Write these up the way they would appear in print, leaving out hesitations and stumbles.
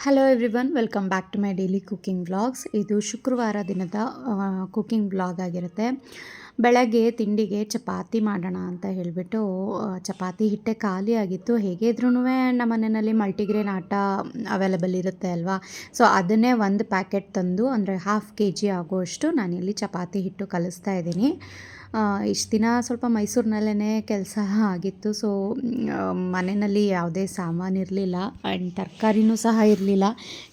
Hello everyone, welcome back to my daily cooking vlogs. ಇದು ಶುಕ್ರವಾರ ದಿನದ ಕುಕ್ಕಿಂಗ್ ವ್ಲಾಗ್ ಆಗಿರುತ್ತೆ. ಬೆಳಗ್ಗೆ ತಿಂಡಿಗೆ ಚಪಾತಿ ಮಾಡೋಣ ಅಂತ ಹೇಳಿಬಿಟ್ಟು ಚಪಾತಿ ಹಿಟ್ಟೆ ಖಾಲಿ ಆಗಿತ್ತು. ಹೇಗೆ ಇದ್ರೂ ನಮ್ಮ ಮನೆಯಲ್ಲಿ ಮಲ್ಟಿಗ್ರೇನ್ ಆಟ ಅವೈಲೇಬಲ್ ಇರುತ್ತೆ ಅಲ್ವಾ. ಸೊ ಅದನ್ನೇ ಒಂದು ಪ್ಯಾಕೆಟ್ ತಂದು ಅಂದರೆ 1/2 kg ಆಗುವಷ್ಟು ನಾನಿಲ್ಲಿ ಚಪಾತಿ ಹಿಟ್ಟು ಕಲಿಸ್ತಾ ಇದ್ದೀನಿ. ಇಷ್ಟು ದಿನ ಸ್ವಲ್ಪ ಮೈಸೂರಿನಲ್ಲೇ ಕೆಲಸ ಆಗಿತ್ತು. ಸೊ ಮನೆಯಲ್ಲಿ ಯಾವುದೇ ಸಾಮಾನು ಇರಲಿಲ್ಲ ಆ್ಯಂಡ್ ತರಕಾರಿನೂ ಸಹ ಇರಲಿಲ್ಲ.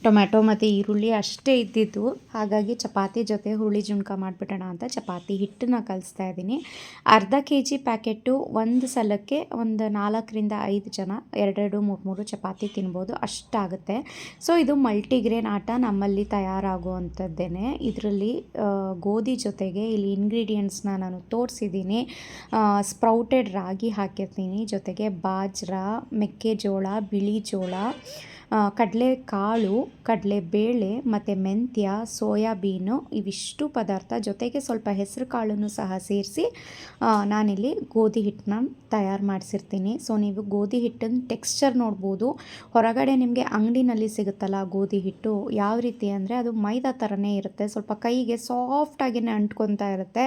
ಟೊಮ್ಯಾಟೊ ಮತ್ತು ಈರುಳ್ಳಿ ಅಷ್ಟೇ ಇದ್ದಿದ್ದು. ಹಾಗಾಗಿ ಚಪಾತಿ ಜೊತೆ ಹುಳಿ ಜುಣ್ಕ ಮಾಡಿಬಿಡೋಣ ಅಂತ ಚಪಾತಿ ಹಿಟ್ಟನ್ನ ಕಲಿಸ್ತಾ ಇದ್ದೀನಿ. 1/2 kg ಪ್ಯಾಕೆಟು ಒಂದು ಸಲಕ್ಕೆ ಒಂದು 4-5 ಜನ 2-2, 3-3 ಚಪಾತಿ ತಿನ್ಬೋದು, ಅಷ್ಟಾಗುತ್ತೆ. ಸೊ ಇದು ಮಲ್ಟಿಗ್ರೇನ್ ಆಟ ನಮ್ಮಲ್ಲಿ ತಯಾರಾಗುವಂಥದ್ದೇನೆ. ಇದರಲ್ಲಿ ಗೋಧಿ ಜೊತೆಗೆ ಇಲ್ಲಿ ಇಂಗ್ರೀಡಿಯೆಂಟ್ಸ್ನ ನಾನು ತೋರಿಸಿದ್ದೀನಿ. ಸ್ಪ್ರೌಟೆಡ್ ರಾಗಿ ಹಾಕಿರ್ತೀನಿ, ಜೊತೆಗೆ ಬಾಜ್ರ, ಮೆಕ್ಕೆಜೋಳ, ಬಿಳಿ ಜೋಳ, ಕಡಲೆಕಾಳು, ಕಡಲೆಬೇಳೆ ಮತ್ತು ಮೆಂತ್ಯ, ಸೋಯಾಬೀನು, ಇವಿಷ್ಟು ಪದಾರ್ಥ ಜೊತೆಗೆ ಸ್ವಲ್ಪ ಹೆಸರು ಕಾಳನ್ನು ಸಹ ಸೇರಿಸಿ ನಾನಿಲ್ಲಿ ಗೋಧಿ ಹಿಟ್ಟನ್ನ ತಯಾರು ಮಾಡಿಸಿರ್ತೀನಿ. ಸೊ ನೀವು ಗೋಧಿ ಹಿಟ್ಟಿನ ಟೆಕ್ಸ್ಚರ್ ನೋಡ್ಬೋದು. ಹೊರಗಡೆ ನಿಮಗೆ ಅಂಗಡಿನಲ್ಲಿ ಸಿಗುತ್ತಲ್ಲ ಗೋಧಿ ಹಿಟ್ಟು, ಯಾವ ರೀತಿ ಅಂದರೆ ಅದು ಮೈದಾ ಥರನೇ ಇರುತ್ತೆ, ಸ್ವಲ್ಪ ಕೈಗೆ ಸಾಫ್ಟಾಗಿಯೇ ಅಂಟ್ಕೊತಾ ಇರುತ್ತೆ.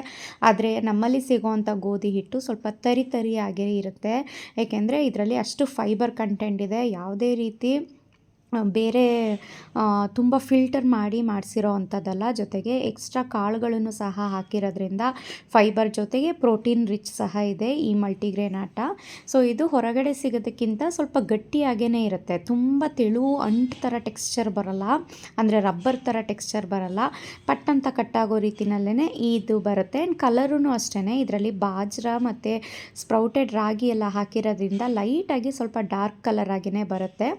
ಆದರೆ ನಮ್ಮಲ್ಲಿ ಸಿಗೋವಂಥ ಗೋಧಿ ಹಿಟ್ಟು ಸ್ವಲ್ಪ ತರಿಯಾಗೇ ಇರುತ್ತೆ. ಏಕೆಂದರೆ ಇದರಲ್ಲಿ ಅಷ್ಟು ಫೈಬರ್ ಕಂಟೆಂಟ್ ಇದೆ. ಯಾವುದೇ ರೀತಿ ಬೇರೆ ತುಂಬ ಫಿಲ್ಟರ್ ಮಾಡಿಸಿರೋ ಅಂಥದ್ದಲ್ಲ. ಜೊತೆಗೆ ಎಕ್ಸ್ಟ್ರಾ ಕಾಳುಗಳನ್ನು ಸಹ ಹಾಕಿರೋದ್ರಿಂದ ಫೈಬರ್ ಜೊತೆಗೆ ಪ್ರೋಟೀನ್ ರಿಚ್ ಸಹ ಇದೆ ಈ ಮಲ್ಟಿಗ್ರೇನ್ ಆಟ. ಸೊ ಇದು ಹೊರಗಡೆ ಸಿಗೋದಕ್ಕಿಂತ ಸ್ವಲ್ಪ ಗಟ್ಟಿಯಾಗೇ ಇರುತ್ತೆ. ತುಂಬ ತೆಳು ಅಂಟು ಥರ ಟೆಕ್ಸ್ಚರ್ ಬರೋಲ್ಲ, ಅಂದರೆ ರಬ್ಬರ್ ಥರ ಟೆಕ್ಸ್ಚರ್ ಬರೋಲ್ಲ. ಪಟ್ಟಂತ ಕಟ್ಟಾಗೋ ರೀತಿನಲ್ಲೇ ಇದು ಬರುತ್ತೆ. ಆ್ಯಂಡ್ ಕಲರೂ ಅಷ್ಟೇ, ಇದರಲ್ಲಿ ಬಾಜ್ರ ಮತ್ತು ಸ್ಪ್ರೌಟೆಡ್ ರಾಗಿ ಎಲ್ಲ ಹಾಕಿರೋದ್ರಿಂದ ಲೈಟಾಗಿ ಸ್ವಲ್ಪ ಡಾರ್ಕ್ ಕಲರ್ ಆಗಿಯೇ ಬರುತ್ತೆ.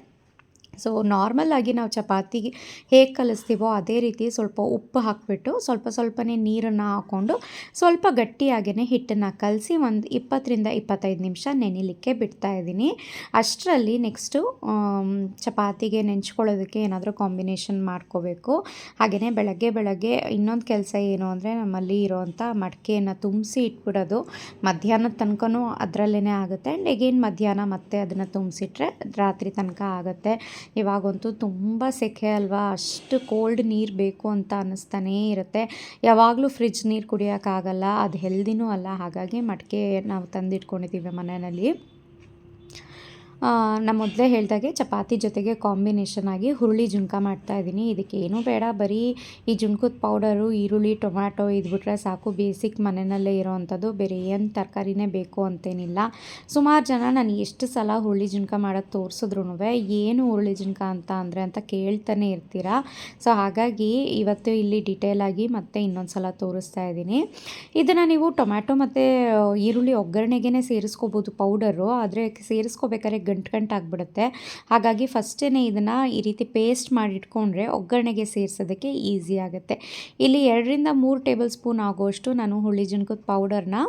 ಸೊ ನಾರ್ಮಲಾಗಿ ನಾವು ಚಪಾತಿಗೆ ಹೇಗೆ ಕಲಿಸ್ತೀವೋ ಅದೇ ರೀತಿ ಸ್ವಲ್ಪ ಉಪ್ಪು ಹಾಕಿಬಿಟ್ಟು ಸ್ವಲ್ಪನೇ ನೀರನ್ನು ಹಾಕ್ಕೊಂಡು ಸ್ವಲ್ಪ ಗಟ್ಟಿಯಾಗೇ ಹಿಟ್ಟನ್ನು ಕಲಸಿ ಒಂದು 20-25 ನಿಮಿಷ ನೆನೆಯಲಿಕ್ಕೆ ಬಿಡ್ತಾ ಇದ್ದೀನಿ. ಅಷ್ಟರಲ್ಲಿ ನೆಕ್ಸ್ಟು ಚಪಾತಿಗೆ ನೆಂಚ್ಕೊಳ್ಳೋದಕ್ಕೆ ಏನಾದರೂ ಕಾಂಬಿನೇಷನ್ ಮಾಡ್ಕೋಬೇಕು. ಹಾಗೆಯೇ ಬೆಳಗ್ಗೆ ಇನ್ನೊಂದು ಕೆಲಸ ಏನು ಅಂದರೆ ನಮ್ಮಲ್ಲಿ ಇರೋವಂಥ ಮಡಿಕೆಯನ್ನು ತುಂಬಿಸಿ ಇಟ್ಬಿಡೋದು. ಮಧ್ಯಾಹ್ನದ ತನಕನೂ ಅದರಲ್ಲೇ ಆಗುತ್ತೆ. ಆ್ಯಂಡ್ ಎಗೇನ್ ಮಧ್ಯಾಹ್ನ ಮತ್ತೆ ಅದನ್ನು ತುಂಬಿಸಿಟ್ರೆ ರಾತ್ರಿ ತನಕ ಆಗುತ್ತೆ. ಇವಾಗಂತೂ ತುಂಬ ಸೆಕೆ ಅಲ್ವಾ, ಅಷ್ಟು ಕೋಲ್ಡ್ ನೀರು ಬೇಕು ಅಂತ ಅನ್ನಿಸ್ತಾನೇ ಇರುತ್ತೆ. ಯಾವಾಗಲೂ ಫ್ರಿಜ್ ನೀರು ಕುಡಿಯೋಕ್ಕಾಗಲ್ಲ, ಅದು ಹೆಲ್ದಿನೂ ಅಲ್ಲ. ಹಾಗಾಗಿ ಮಡಿಕೆ ನಾವು ತಂದಿಟ್ಕೊಂಡಿದ್ದೀವಿ ಮನೆಯಲ್ಲಿ. ನಾನು ಮೊದಲೇ ಹೇಳಿದಾಗೆ ಚಪಾತಿ ಜೊತೆಗೆ ಕಾಂಬಿನೇಷನ್ ಆಗಿ ಹುರುಳಿ ಜುಣ್ಕ ಮಾಡ್ತಾಯಿದ್ದೀನಿ. ಇದಕ್ಕೆ ಏನೂ ಬೇಡ, ಬರೀ ಈ ಜುಣ್ಕದ ಪೌಡರು, ಈರುಳ್ಳಿ, ಟೊಮ್ಯಾಟೊ ಇದು ಬಿಟ್ಟರೆ ಸಾಕು. ಬೇಸಿಕ್ ಮನೆಯಲ್ಲೇ ಇರೋವಂಥದ್ದು, ಬೇರೆ ಏನು ತರಕಾರಿನೇ ಬೇಕು ಅಂತೇನಿಲ್ಲ. ಸುಮಾರು ಜನ ನಾನು ಎಷ್ಟು ಸಲ ಹುರುಳಿ ಜುಣ್ಕ ಮಾಡೋದು ತೋರಿಸಿದ್ರು ಏನು ಹುರುಳಿ ಜುಣ್ಕ ಅಂತ ಕೇಳ್ತಾನೆ ಇರ್ತೀರಾ. ಸೊ ಹಾಗಾಗಿ ಇವತ್ತು ಇಲ್ಲಿ ಡಿಟೇಲಾಗಿ ಮತ್ತೆ ಇನ್ನೊಂದು ಸಲ ತೋರಿಸ್ತಾ ಇದ್ದೀನಿ. ಇದನ್ನು ನೀವು ಟೊಮ್ಯಾಟೊ ಮತ್ತು ಈರುಳ್ಳಿ ಒಗ್ಗರಣೆಗೆ ಸೇರಿಸ್ಕೋಬೋದು ಪೌಡರು, ಆದರೆ ಸೇರಿಸ್ಕೋಬೇಕಾದ್ರೆ ಗಂಟಾಗ್ಬಿಡುತ್ತೆ. ಹಾಗಾಗಿ ಫಸ್ಟೇ ಇದನ್ನು ಈ ರೀತಿ ಪೇಸ್ಟ್ ಮಾಡಿಟ್ಕೊಂಡ್ರೆ ಒಗ್ಗರಣೆಗೆ ಸೇರಿಸೋದಕ್ಕೆ ಈಸಿ ಆಗುತ್ತೆ. ಇಲ್ಲಿ 2-3 ಟೇಬಲ್ ಸ್ಪೂನ್ ಆಗುವಷ್ಟು ನಾನು ಹುಳಿ ಜುಣ್ಕದ ಪೌಡರ್ನ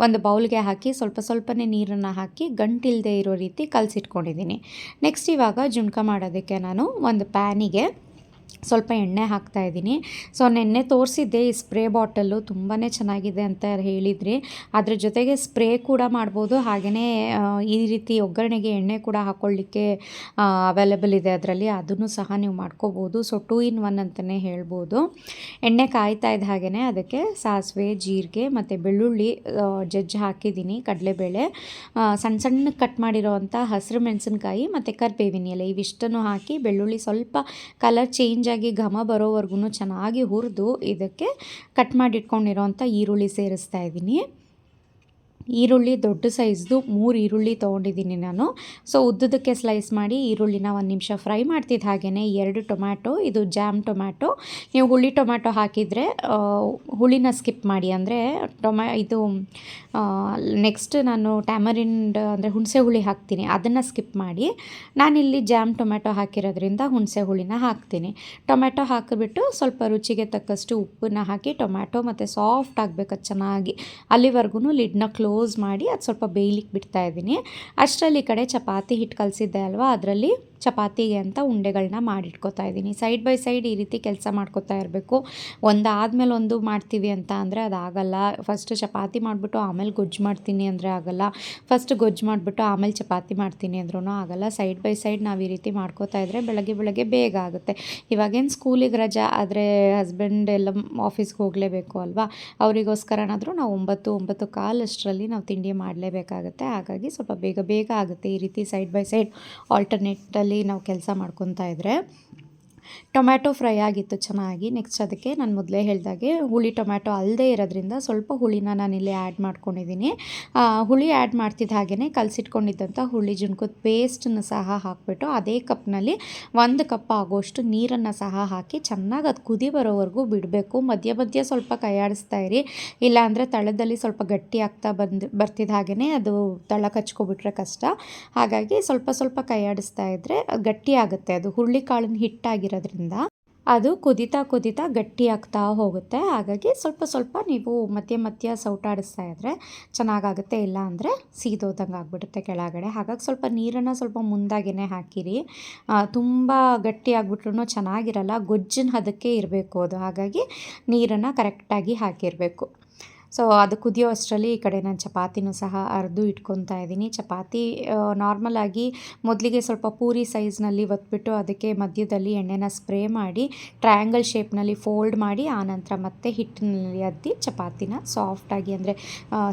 ಒಂದು ಬೌಲ್ಗೆ ಹಾಕಿ ಸ್ವಲ್ಪನೇ ನೀರನ್ನು ಹಾಕಿ ಗಂಟಿಲ್ಲದೆ ಇರೋ ರೀತಿ ಕಲಸಿಟ್ಕೊಂಡಿದ್ದೀನಿ. ನೆಕ್ಸ್ಟ್ ಇವಾಗ ಜುಣ್ಕ ಮಾಡೋದಕ್ಕೆ ನಾನು ಒಂದು ಪ್ಯಾನಿಗೆ ಸ್ವಲ್ಪ ಎಣ್ಣೆ ಹಾಕ್ತಾಯಿದ್ದೀನಿ. ಸೊ ನೆನ್ನೆ ತೋರಿಸಿದ್ದೆ ಈ ಸ್ಪ್ರೇ ಬಾಟಲ್ಲು ತುಂಬಾ ಚೆನ್ನಾಗಿದೆ ಅಂತ ಹೇಳಿದ್ರಿ. ಅದ್ರ ಜೊತೆಗೆ ಸ್ಪ್ರೇ ಕೂಡ ಮಾಡ್ಬೋದು. ಹಾಗೆಯೇ ಈ ರೀತಿ ಒಗ್ಗರಣೆಗೆ ಎಣ್ಣೆ ಕೂಡ ಹಾಕ್ಕೊಳ್ಳಿಕ್ಕೆ ಅವೈಲೇಬಲ್ ಇದೆ ಅದರಲ್ಲಿ, ಅದನ್ನು ಸಹ ನೀವು ಮಾಡ್ಕೋಬೋದು. ಸೊ 2 in 1 ಅಂತಲೇ ಹೇಳ್ಬೋದು. ಎಣ್ಣೆ ಕಾಯ್ತಾ ಇದ್ದ ಹಾಗೆಯೇ ಅದಕ್ಕೆ ಸಾಸಿವೆ, ಜೀರಿಗೆ ಮತ್ತು ಬೆಳ್ಳುಳ್ಳಿ ಜಜ್ಜಿ ಹಾಕಿದ್ದೀನಿ, ಕಡಲೆಬೇಳೆ, ಸಣ್ಣ ಕಟ್ ಮಾಡಿರೋವಂಥ ಹಸಿರು ಮೆಣಸಿನ್ಕಾಯಿ ಮತ್ತು ಕರಿಬೇವಿನ ಎಲೆ ಇವಿಷ್ಟನ್ನು ಹಾಕಿ ಬೆಳ್ಳುಳ್ಳಿ ಸ್ವಲ್ಪ ಕಲರ್ ಚೇಂಜ್ ಆಗಿ ಘಮ ಬರೋವರೆಗೂ ಚೆನ್ನಾಗಿ ಹುರಿದು ಇದಕ್ಕೆ ಕಟ್ ಮಾಡಿಟ್ಕೊಂಡಿರೋವಂಥ ಈರುಳ್ಳಿ ಸೇರಿಸ್ತಾ ಇದ್ದೀನಿ. ಈರುಳ್ಳಿ ದೊಡ್ಡ ಸೈಜ್ದು 3 ಈರುಳ್ಳಿ ತೊಗೊಂಡಿದ್ದೀನಿ ನಾನು. ಸೊ ಉದ್ದದಕ್ಕೆ ಸ್ಲೈಸ್ ಮಾಡಿ ಈರುಳ್ಳಿನ 1 ನಿಮಿಷ ಫ್ರೈ ಮಾಡ್ತಿದ್ದ ಹಾಗೆಯೇ 2 ಟೊಮ್ಯಾಟೊ, ಇದು ಜಾಮ್ ಟೊಮ್ಯಾಟೊ. ನೀವು ಹುಳಿ ಟೊಮ್ಯಾಟೊ ಹಾಕಿದರೆ ಹುಳಿನ ಸ್ಕಿಪ್ ಮಾಡಿ, ಅಂದರೆ ಇದು ನೆಕ್ಸ್ಟ್ ನಾನು ಟ್ಯಾಮರಿಂಡ್ ಅಂದರೆ ಹುಣಸೆ ಹುಳಿ ಹಾಕ್ತೀನಿ, ಅದನ್ನು ಸ್ಕಿಪ್ ಮಾಡಿ. ನಾನಿಲ್ಲಿ ಜಾಮ್ ಟೊಮ್ಯಾಟೊ ಹಾಕಿರೋದ್ರಿಂದ ಹುಣಸೆ ಹುಳಿನ ಹಾಕ್ತೀನಿ. ಟೊಮ್ಯಾಟೊ ಹಾಕಿಬಿಟ್ಟು ಸ್ವಲ್ಪ ರುಚಿಗೆ ತಕ್ಕಷ್ಟು ಉಪ್ಪನ್ನು ಹಾಕಿ ಟೊಮ್ಯಾಟೊ ಮತ್ತು ಸಾಫ್ಟ್ ಆಗಬೇಕು ಚೆನ್ನಾಗಿ, ಅಲ್ಲಿವರೆಗೂ ಲಿಡ್ನ ಕ್ಲೋಸ್ ಮಾಡಿ ಅದು ಸ್ವಲ್ಪ ಬೇಯಲಿಕ್ಕೆ ಬಿಡ್ತಾ ಇದ್ದೀನಿ. ಅಷ್ಟರಲ್ಲಿ ಈ ಕಡೆ ಚಪಾತಿ ಹಿಟ್ಟು ಕಲಸಿದ್ದೆ ಅಲ್ವಾ, ಅದರಲ್ಲಿ ಚಪಾತಿಗೆ ಅಂತ ಉಂಡೆಗಳನ್ನ ಮಾಡಿಟ್ಕೋತಾ ಇದ್ದೀನಿ. ಸೈಡ್ ಬೈ ಸೈಡ್ ಈ ರೀತಿ ಕೆಲಸ ಮಾಡ್ಕೋತಾ ಇರಬೇಕು. ಒಂದಾದ್ಮೇಲೆ ಒಂದು ಮಾಡ್ತೀವಿ ಅಂತ ಅಂದರೆ ಅದಾಗಲ್ಲ. ಫಸ್ಟ್ ಚಪಾತಿ ಮಾಡಿಬಿಟ್ಟು ಆಮೇಲೆ ಗೊಜ್ಜು ಮಾಡ್ತೀನಿ ಅಂದರೆ ಆಗಲ್ಲ. ಫಸ್ಟ್ ಗೊಜ್ಜು ಮಾಡಿಬಿಟ್ಟು ಆಮೇಲೆ ಚಪಾತಿ ಮಾಡ್ತೀನಿ ಅಂದ್ರೂ ಆಗಲ್ಲ. ಸೈಡ್ ಬೈ ಸೈಡ್ ನಾವು ಈ ರೀತಿ ಮಾಡ್ಕೋತಾ ಇದ್ದರೆ ಬೆಳಗ್ಗೆ ಬೇಗ ಆಗುತ್ತೆ. ಇವಾಗೇನು ಸ್ಕೂಲಿಗೆ ರಜಾ ಆದರೆ ಹಸ್ಬೆಂಡ್ ಎಲ್ಲ ಆಫೀಸ್ಗೆ ಹೋಗಲೇಬೇಕು ಅಲ್ವಾ, ಅವರಿಗೋಸ್ಕರನಾದರೂ ನಾವು 9-9:15 ಅಷ್ಟರಲ್ಲಿ ನಾವು ತಿಂಡಿ ಮಾಡಲೇಬೇಕಾಗುತ್ತೆ. ಹಾಗಾಗಿ ಸ್ವಲ್ಪ ಬೇಗ ಆಗುತ್ತೆ ಈ ರೀತಿ ಸೈಡ್ ಬೈ ಸೈಡ್ ಆಲ್ಟರ್ನೇಟಲ್ಲಿ ನಾವು ಕೆಲಸ ಮಾಡ್ಕೊತಾ ಇದ್ದರೆ. ಟೊಮ್ಯಾಟೊ ಫ್ರೈ ಆಗಿತ್ತು ಚೆನ್ನಾಗಿ. ನೆಕ್ಸ್ಟ್ ಅದಕ್ಕೆ ನಾನು ಮೊದಲೇ ಹೇಳಿದಾಗೆ ಹುಳಿ ಟೊಮ್ಯಾಟೊ ಅಲ್ಲದೇ ಇರೋದ್ರಿಂದ ಸ್ವಲ್ಪ ಹುಳಿನ ನಾನಿಲ್ಲಿ ಆ್ಯಡ್ ಮಾಡ್ಕೊಂಡಿದ್ದೀನಿ. ಹುಳಿ ಆ್ಯಡ್ ಮಾಡ್ತಿದ್ದ ಹಾಗೆಯೇ ಕಲಸಿಟ್ಕೊಂಡಿದ್ದಂಥ ಹುಳಿ ಜುಣ್ಕದ ಪೇಸ್ಟನ್ನು ಸಹ ಹಾಕಿಬಿಟ್ಟು ಅದೇ ಕಪ್ನಲ್ಲಿ 1 ಕಪ್ ಆಗೋಷ್ಟು ನೀರನ್ನು ಸಹ ಹಾಕಿ ಚೆನ್ನಾಗಿ ಅದು ಕುದಿ ಬರೋವರೆಗೂ ಬಿಡಬೇಕು. ಮಧ್ಯ ಸ್ವಲ್ಪ ಕೈಯಾಡಿಸ್ತಾ ಇರಿ, ಇಲ್ಲಾಂದರೆ ತಳದಲ್ಲಿ ಸ್ವಲ್ಪ ಗಟ್ಟಿ ಆಗ್ತಾ ಬರ್ತಿದ್ದ ಹಾಗೆಯೇ ಅದು ತಳ ಕಚ್ಕೊಬಿಟ್ರೆ ಕಷ್ಟ. ಹಾಗಾಗಿ ಸ್ವಲ್ಪ ಕೈಯಾಡಿಸ್ತಾ ಇದ್ದರೆ ಗಟ್ಟಿ ಆಗುತ್ತೆ. ಅದು ಹುರುಳಿಕಾಳಿನ ಹಿಟ್ಟಾಗಿರೋದ್ರಿಂದ ಅದು ಕುದೀತಾ ಗಟ್ಟಿ ಆಗ್ತಾ ಹೋಗುತ್ತೆ. ಹಾಗಾಗಿ ಸ್ವಲ್ಪ ನೀವು ಮಧ್ಯ ಸೌಟಾಡಿಸ್ತಾ ಇದ್ದರೆ ಚೆನ್ನಾಗಾಗುತ್ತೆ. ಇಲ್ಲ ಅಂದರೆ ಸೀದೋದಂಗೆ ಆಗಿಬಿಡುತ್ತೆ ಕೆಳಗಡೆ. ಹಾಗಾಗಿ ಸ್ವಲ್ಪ ನೀರನ್ನು ಸ್ವಲ್ಪ ಮುಂದಾಗೇ ಹಾಕಿರಿ. ತುಂಬ ಗಟ್ಟಿ ಆಗಿಬಿಟ್ರೂ ಚೆನ್ನಾಗಿರಲ್ಲ. ಗೊಜ್ಜಿನ ಹದಕ್ಕೆ ಇರಬೇಕು ಅದು. ಹಾಗಾಗಿ ನೀರನ್ನು ಕರೆಕ್ಟಾಗಿ ಹಾಕಿರಬೇಕು. ಸೊ ಅದು ಕುದಿಯೋ ಅಷ್ಟರಲ್ಲಿ ಈ ಕಡೆ ನಾನು ಚಪಾತಿನೂ ಸಹ ಅರೆದು ಇಟ್ಕೊತಾ ಇದ್ದೀನಿ. ಚಪಾತಿ ನಾರ್ಮಲಾಗಿ ಮೊದಲಿಗೆ ಸ್ವಲ್ಪ ಪೂರಿ ಸೈಜ್ನಲ್ಲಿ ಒತ್ಬಿಟ್ಟು ಅದಕ್ಕೆ ಮಧ್ಯದಲ್ಲಿ ಎಣ್ಣೆನ ಸ್ಪ್ರೇ ಮಾಡಿ ಟ್ರಯಾಂಗಲ್ ಶೇಪ್ನಲ್ಲಿ ಫೋಲ್ಡ್ ಮಾಡಿ ಆನಂತರ ಮತ್ತೆ ಹಿಟ್ಟಿನಲ್ಲಿ ಅದ್ದಿ ಚಪಾತಿನ ಸಾಫ್ಟಾಗಿ ಅಂದರೆ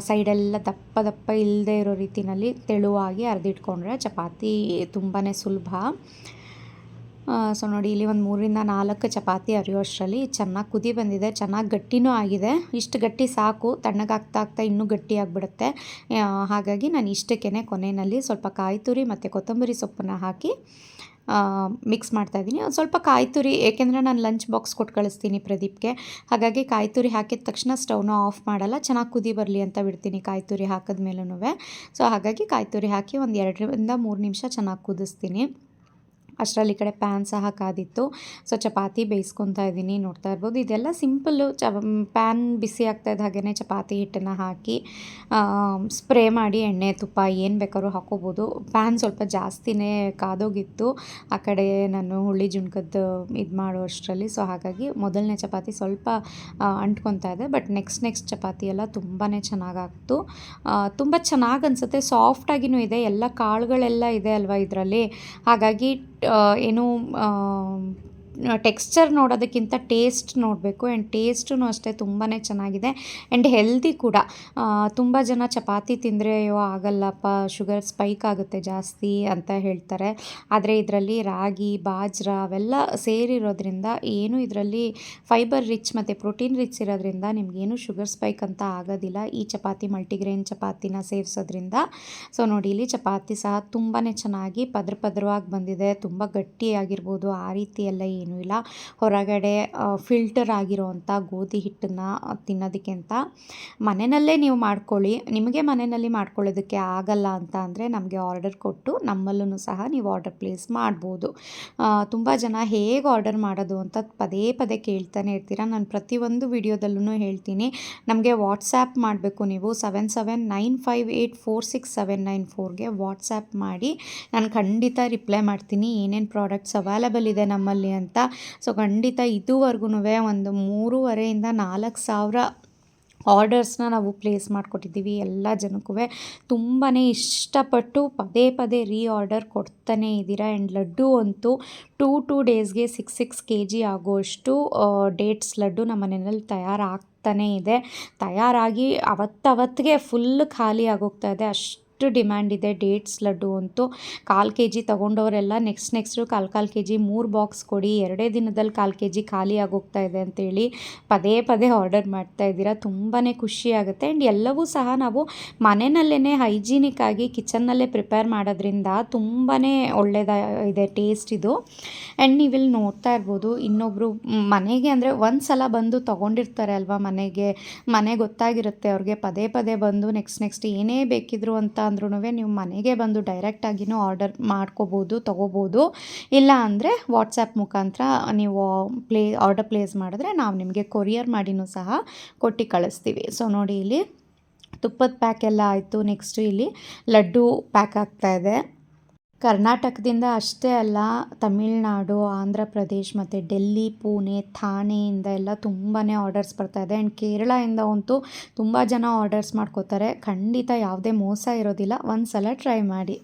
ಸೈಡೆಲ್ಲ ದಪ್ಪ ಇಲ್ಲದೆ ಇರೋ ರೀತಿಯಲ್ಲಿ ತೆಳುವಾಗಿ ಅರೆದಿಟ್ಕೊಂಡ್ರೆ ಚಪಾತಿ ತುಂಬಾ ಸುಲಭ. ಸೊ ನೋಡಿ, ಇಲ್ಲಿ ಒಂದು 3-4 ಚಪಾತಿ ಅರಿಯೋಷ್ಟರಲ್ಲಿ ಚೆನ್ನಾಗಿ ಕುದಿ ಬಂದಿದೆ, ಚೆನ್ನಾಗಿ ಗಟ್ಟಿನೂ ಆಗಿದೆ. ಇಷ್ಟು ಗಟ್ಟಿ ಸಾಕು, ತಣ್ಣಗಾಗ್ತಾ ಇನ್ನೂ ಗಟ್ಟಿ ಆಗಿಬಿಡುತ್ತೆ. ಹಾಗಾಗಿ ನಾನು ಇಷ್ಟಕ್ಕೇ ಕೊನೆಯಲ್ಲಿ ಸ್ವಲ್ಪ ಕಾಯಿ ತುರಿ ಮತ್ತು ಕೊತ್ತಂಬರಿ ಸೊಪ್ಪನ್ನು ಹಾಕಿ ಮಿಕ್ಸ್ ಮಾಡ್ತಾಯಿದ್ದೀನಿ. ಒಂದು ಸ್ವಲ್ಪ ಕಾಯಿ ತುರಿ, ಏಕೆಂದರೆ ನಾನು ಲಂಚ್ ಬಾಕ್ಸ್ ಕೊಟ್ಟು ಕಳಿಸ್ತೀನಿ ಪ್ರದೀಪ್ಗೆ. ಹಾಗಾಗಿ ಕಾಯಿ ತುರಿ ಹಾಕಿದ ತಕ್ಷಣ ಸ್ಟವ್ನ ಆಫ್ ಮಾಡಲ್ಲ, ಚೆನ್ನಾಗಿ ಕುದಿ ಬರಲಿ ಅಂತ ಬಿಡ್ತೀನಿ ಕಾಯಿ ತುರಿ ಹಾಕಿದ್ಮೇಲೂ. ಸೊ ಹಾಗಾಗಿ ಕಾಯಿ ತುರಿ ಹಾಕಿ ಒಂದು 2-3 ನಿಮಿಷ ಚೆನ್ನಾಗಿ ಕುದಿಸ್ತೀನಿ. ಅಷ್ಟರಲ್ಲಿ ಈ ಕಡೆ ಪ್ಯಾನ್ ಸಹ ಕಾದಿತ್ತು. ಸೊ ಚಪಾತಿ ಬೇಯಿಸ್ಕೊತಾ ಇದ್ದೀನಿ, ನೋಡ್ತಾ ಇರ್ಬೋದು. ಇದೆಲ್ಲ ಸಿಂಪಲ್ಲು. ಪ್ಯಾನ್ ಬಿಸಿ ಆಗ್ತಾಯಿದ್ದ ಹಾಗೆಯೇ ಚಪಾತಿ ಹಿಟ್ಟನ್ನು ಹಾಕಿ ಸ್ಪ್ರೇ ಮಾಡಿ ಎಣ್ಣೆ ತುಪ್ಪ ಏನು ಬೇಕಾದ್ರೂ ಹಾಕೋಬೋದು. ಪ್ಯಾನ್ ಸ್ವಲ್ಪ ಜಾಸ್ತಿನೇ ಕಾದೋಗಿತ್ತು ಆ ಕಡೆ ನಾನು ಹುಳಿ ಜುಣ್ಕದ್ದು ಇದು ಮಾಡೋ ಅಷ್ಟರಲ್ಲಿ. ಸೊ ಹಾಗಾಗಿ ಮೊದಲನೇ ಚಪಾತಿ ಸ್ವಲ್ಪ ಅಂಟ್ಕೊತಾ ಇದೆ. ಬಟ್ ನೆಕ್ಸ್ಟ್ ಚಪಾತಿ ಎಲ್ಲ ತುಂಬಾ ಚೆನ್ನಾಗಾಗ್ತು. ತುಂಬ ಚೆನ್ನಾಗಿ ಅನಿಸುತ್ತೆ, ಸಾಫ್ಟಾಗಿಯೂ ಇದೆ. ಎಲ್ಲ ಕಾಳುಗಳೆಲ್ಲ ಇದೆ ಅಲ್ವಾ ಇದರಲ್ಲಿ. ಹಾಗಾಗಿ ಏನು ಟೆಕ್ಸ್ಚರ್ ನೋಡೋದಕ್ಕಿಂತ ಟೇಸ್ಟ್ ನೋಡಬೇಕು. ಆ್ಯಂಡ್ ಟೇಸ್ಟೂ ಅಷ್ಟೇ ತುಂಬಾ ಚೆನ್ನಾಗಿದೆ ಆ್ಯಂಡ್ ಹೆಲ್ದಿ ಕೂಡ. ತುಂಬ ಜನ ಚಪಾತಿ ತಿಂದರೆ ಅಯ್ಯೋ ಆಗಲ್ಲಪ್ಪ, ಶುಗರ್ ಸ್ಪೈಕ್ ಆಗುತ್ತೆ ಜಾಸ್ತಿ ಅಂತ ಹೇಳ್ತಾರೆ. ಆದರೆ ಇದರಲ್ಲಿ ರಾಗಿ, ಬಾಜ್ರಾ ಅವೆಲ್ಲ ಸೇರಿರೋದ್ರಿಂದ ಏನು ಇದರಲ್ಲಿ ಫೈಬರ್ ರಿಚ್ ಮತ್ತು ಪ್ರೋಟೀನ್ ರಿಚ್ ಇರೋದ್ರಿಂದ ನಿಮಗೇನು ಶುಗರ್ ಸ್ಪೈಕ್ ಅಂತ ಆಗೋದಿಲ್ಲ ಈ ಚಪಾತಿ ಮಲ್ಟಿಗ್ರೇನ್ ಚಪಾತಿನ ಸೇವಿಸೋದ್ರಿಂದ. ಸೊ ನೋಡಿ, ಇಲ್ಲಿ ಚಪಾತಿ ಸಹ ತುಂಬಾ ಚೆನ್ನಾಗಿ ಪದರವಾಗಿ ಬಂದಿದೆ. ತುಂಬ ಗಟ್ಟಿಯಾಗಿರ್ಬೋದು ಆ ರೀತಿ ಎಲ್ಲ ಏನೂ ಇಲ್ಲ. ಹೊರಗಡೆ ಫಿಲ್ಟರ್ ಆಗಿರೋವಂಥ ಗೋಧಿ ಹಿಟ್ಟನ್ನು ತಿನ್ನೋದಕ್ಕಿಂತ ಮನೆಯಲ್ಲೇ ನೀವು ಮಾಡ್ಕೊಳ್ಳಿ. ನಿಮಗೆ ಮನೆಯಲ್ಲಿ ಮಾಡ್ಕೊಳ್ಳೋದಕ್ಕೆ ಆಗಲ್ಲ ಅಂತ ಅಂದರೆ ನಮಗೆ ಆರ್ಡರ್ ಕೊಟ್ಟು ನಮ್ಮಲ್ಲೂ ಸಹ ನೀವು ಆರ್ಡರ್ ಪ್ಲೇಸ್ ಮಾಡ್ಬೋದು. ತುಂಬ ಜನ ಹೇಗೆ ಆರ್ಡರ್ ಮಾಡೋದು ಅಂತ ಪದೇ ಕೇಳ್ತಾನೆ ಇರ್ತೀರ. ನಾನು ಪ್ರತಿಯೊಂದು ವಿಡಿಯೋದಲ್ಲೂ ಹೇಳ್ತೀನಿ, ನಮಗೆ ವಾಟ್ಸ್ಯಾಪ್ ಮಾಡಬೇಕು. ನೀವು 7795846794ಗೆ ವಾಟ್ಸ್ಯಾಪ್ ಮಾಡಿ, ನಾನು ಖಂಡಿತ ರಿಪ್ಲೈ ಮಾಡ್ತೀನಿ ಏನೇನು ಪ್ರಾಡಕ್ಟ್ಸ್ ಅವೈಲೇಬಲ್ ಇದೆ ನಮ್ಮಲ್ಲಿ ಅಂತ. ಸೊ ಖಂಡಿತ ಇದುವರೆಗೂ ಒಂದು 3,500-4,000 ಆರ್ಡರ್ಸ್ನ ನಾವು ಪ್ಲೇಸ್ ಮಾಡಿಕೊಟ್ಟಿದ್ದೀವಿ ಎಲ್ಲ ಜನಕ್ಕೂ. ತುಂಬಾ ಇಷ್ಟಪಟ್ಟು ಪದೇ ಆರ್ಡರ್ ಕೊಡ್ತಾನೇ ಇದ್ದೀರಾ. ಆ್ಯಂಡ್ ಲಡ್ಡು ಅಂತೂ 2 ಡೇಸ್ಗೆ 6 kg ಆಗೋಷ್ಟು ಡೇಟ್ಸ್ ಲಡ್ಡು ನಮ್ಮ ಮನೆಯಲ್ಲಿ ತಯಾರಾಗ್ತಾನೇ ಇದೆ. ತಯಾರಾಗಿ ಅವತ್ತಿಗೆ ಫುಲ್ ಖಾಲಿ ಆಗೋಗ್ತಾ ಇದೆ, ಅಷ್ಟು ಡಿಮ್ಯಾಂಡ್ ಇದೆ ಡೇಟ್ಸ್ ಲಡ್ಡು ಅಂತೂ. 1/4 kg ತೊಗೊಂಡವರೆಲ್ಲ ನೆಕ್ಸ್ಟ್ ಕಾಲು kg 3 ಬಾಕ್ಸ್ ಕೊಡಿ, 2 ದಿನದಲ್ಲಿ 1/4 kg ಖಾಲಿ ಆಗೋಗ್ತಾ ಇದೆ ಅಂತೇಳಿ ಪದೇ ಆರ್ಡರ್ ಮಾಡ್ತಾ ಇದ್ದೀರಾ. ತುಂಬಾ ಖುಷಿ ಆಗುತ್ತೆ. ಆ್ಯಂಡ್ ಎಲ್ಲವೂ ಸಹ ನಾವು ಮನೆಯಲ್ಲೇ ಹೈಜೀನಿಕ್ ಆಗಿ ಕಿಚನ್ನಲ್ಲೇ ಪ್ರಿಪೇರ್ ಮಾಡೋದ್ರಿಂದ ತುಂಬಾ ಒಳ್ಳೆಯದಾಗಿದೆ ಟೇಸ್ಟ್ ಇದು. ಆ್ಯಂಡ್ ನೀವಿಲ್ಲಿ ನೋಡ್ತಾ ಇರ್ಬೋದು, ಇನ್ನೊಬ್ಬರು ಮನೆಗೆ ಅಂದರೆ ಒಂದು ಸಲ ಬಂದು ತೊಗೊಂಡಿರ್ತಾರೆ ಅಲ್ವಾ, ಮನೆ ಗೊತ್ತಾಗಿರುತ್ತೆ ಅವ್ರಿಗೆ. ಪದೇ ಬಂದು ನೆಕ್ಸ್ಟ್ ಏನೇ ಬೇಕಿದ್ರು ಅಂತ ಅಂದ್ರೂ ನೀವು ಮನೆಗೆ ಬಂದು ಡೈರೆಕ್ಟಾಗಿಯೂ ಆರ್ಡರ್ ಮಾಡ್ಕೋಬೋದು, ತೊಗೋಬೋದು. ಇಲ್ಲ ಅಂದರೆ ವಾಟ್ಸಪ್ ಮುಖಾಂತರ ನೀವು ಆರ್ಡರ್ ಪ್ಲೇಸ್ ಮಾಡಿದ್ರೆ ನಾವು ನಿಮಗೆ ಕೊರಿಯರ್ ಮಾಡಿನೂ ಸಹ ಕೊಟ್ಟು ಕಳಿಸ್ತೀವಿ. ಸೊ ನೋಡಿ, ಇಲ್ಲಿ ತುಪ್ಪದ ಪ್ಯಾಕ್ ಎಲ್ಲ ಆಯಿತು. ನೆಕ್ಸ್ಟು ಇಲ್ಲಿ ಲಡ್ಡು ಪ್ಯಾಕ್ ಆಗ್ತಾಯಿದೆ. ಕರ್ನಾಟಕದಿಂದ ಅಷ್ಟೇ ಅಲ್ಲ, ತಮಿಳ್ನಾಡು, ಆಂಧ್ರ ಪ್ರದೇಶ್ ಮತ್ತು ಡೆಲ್ಲಿ, ಪುಣೆ, ಥಾಣೆಯಿಂದ ಎಲ್ಲ ತುಂಬಾ ಆರ್ಡರ್ಸ್ ಬರ್ತಾಯಿದೆ. ಆ್ಯಂಡ್ ಕೇರಳದಿಂದ ಅಂತೂ ತುಂಬ ಜನ ಆರ್ಡರ್ಸ್ ಮಾಡ್ಕೋತಾರೆ. ಖಂಡಿತ ಯಾವುದೇ ಮೋಸ ಇರೋದಿಲ್ಲ, ಒಂದು ಸಲ ಟ್ರೈ ಮಾಡಿ.